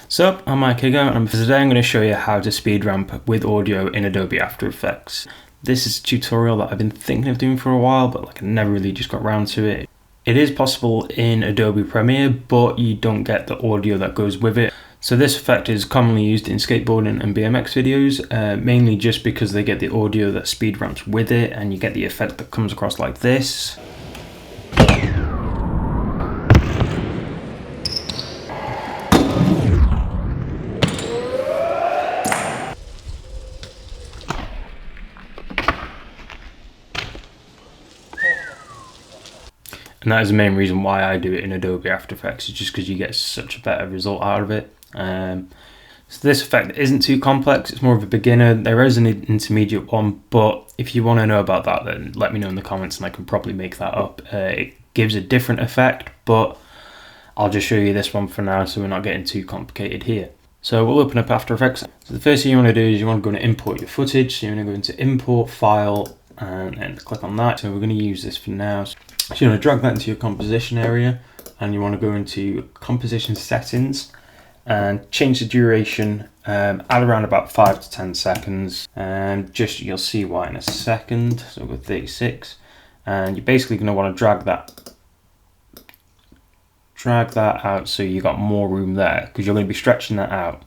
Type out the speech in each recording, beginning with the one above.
So, I'm Mike Higo, and today I'm going to show you how to speed ramp with audio in Adobe After Effects. This is a tutorial that I've been thinking of doing for a while, but I never really just got around to it. It is possible in Adobe Premiere, but you don't get the audio that goes with it. So this effect is commonly used in skateboarding and BMX videos, mainly just because they get the audio that speed ramps with it, and you get the effect that comes across like this. And that is the main reason why I do it in Adobe After Effects, is just because you get such a better result out of it. So this effect isn't too complex, it's more of a beginner. There is an intermediate one, but if you want to know about that, then let me know in the comments and I can probably make that up. It gives a different effect, but I'll just show you this one for now so we're not getting too complicated here. So we'll open up After Effects. So the first thing you want to do is you want to go and import your footage. So you want to go into Import, File, and then click on that. So we're going to use this for now. So you want to drag that into your composition area, and you want to go into composition settings and change the duration at around about 5 to 10 seconds, and just you'll see why in a second. So we'll go 36, and you're basically going to want to drag that out so you got more room there, because you're going to be stretching that out.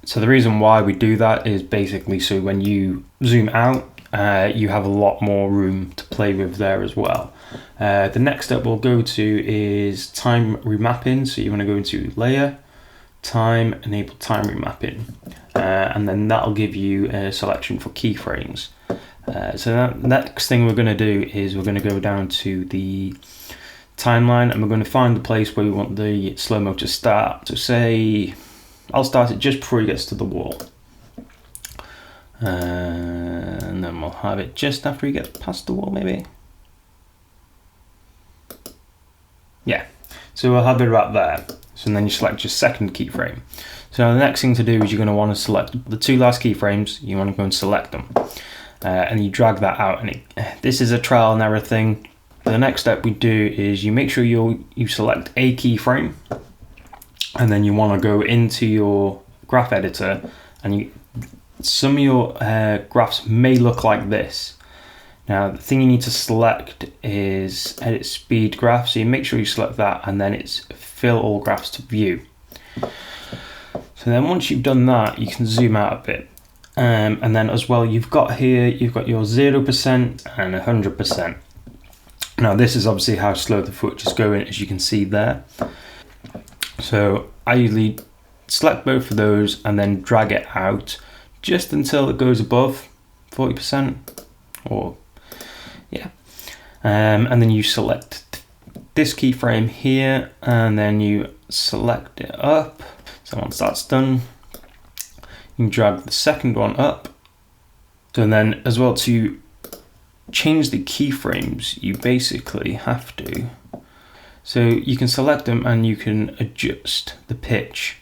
So the reason why we do that is basically so when you zoom out, you have a lot more room to play with there as well. The next step we'll go to is time remapping. So you want to go into Layer, Time, Enable Time Remapping, and then that'll give you a selection for keyframes. So that next thing we're going to do is we're going to go down to the timeline, and we're going to find the place where we want the slow-mo to start. So say I'll start it just before it gets to the wall. And then we'll have it just after you get past the wall, maybe. Yeah, so we'll have it about there. So then you select your second keyframe. So the next thing to do is you're going to want to select the two last keyframes. You want to go and select them, and you drag that out. And this is a trial and error thing. The next step we do is you make sure you select a keyframe, and then you want to go into your graph editor, and some of your graphs may look like this. Now the thing you need to select is edit speed graph, so you make sure you select that, and then it's fill all graphs to view. So then once you've done that, you can zoom out a bit, and then as well you've got your 0% and 100%. Now this is obviously how slow the footage is going, as you can see there. So I usually select both of those and then drag it out just until it goes above 40%, or yeah, and then you select this keyframe here, and then you select it up. So once that's done, you can drag the second one up. So then as well, to change the keyframes, you basically have to, so you can select them and you can adjust the pitch.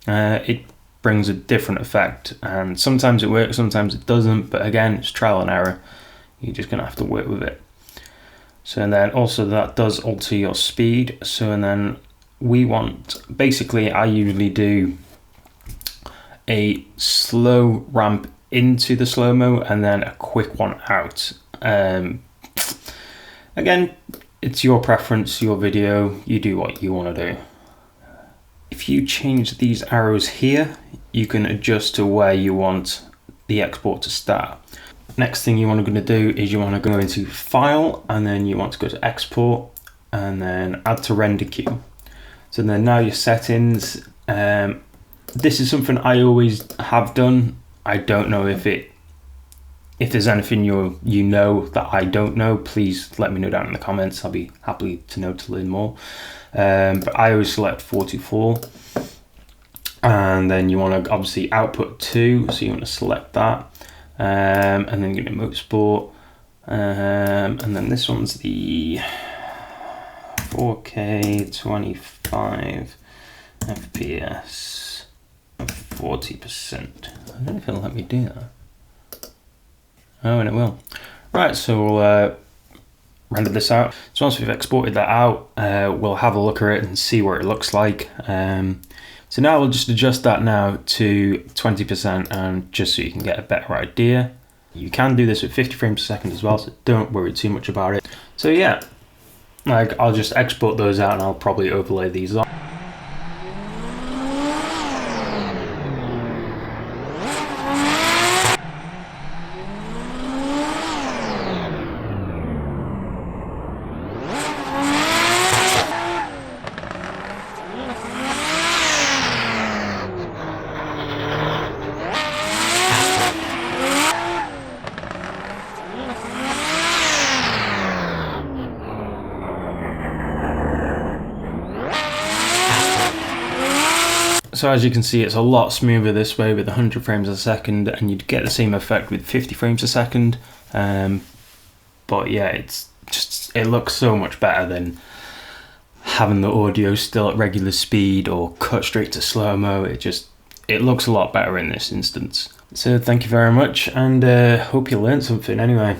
It brings a different effect, and sometimes it works, sometimes it doesn't, but again, it's trial and error. You're just gonna have to work with it. So and then also that does alter your speed. So and then we want, basically I usually do a slow ramp into the slow-mo and then a quick one out. Again, it's your preference, your video, you do what you want to do. If you change these arrows here, you can adjust to where you want the export to start. Next thing you want to do is you want to go into File, and then you want to go to Export, and then Add to Render Queue. So then now your settings, this is something I always have done. I don't know if there's anything you know that I don't know, please let me know down in the comments. I'll be happy to know to learn more. But I always select 44, and then you want to obviously output 2, so you want to select that, and then you get Motorsport, and then this one's the 4K 25 FPS 40%. I don't know if it'll let me do that. Oh, and it will. Right, so we'll render this out. So once we've exported that out, we'll have a look at it and see what it looks like. So So now we'll just adjust that now to 20%, and just so you can get a better idea. You can do this with 50 frames per second as well, so don't worry too much about it. So yeah, like I'll just export those out and I'll probably overlay these on. So as you can see, it's a lot smoother this way with 100 frames a second, and you'd get the same effect with 50 frames a second. But yeah, it looks so much better than having the audio still at regular speed or cut straight to slow-mo. It looks a lot better in this instance. So thank you very much, and hope you learned something anyway.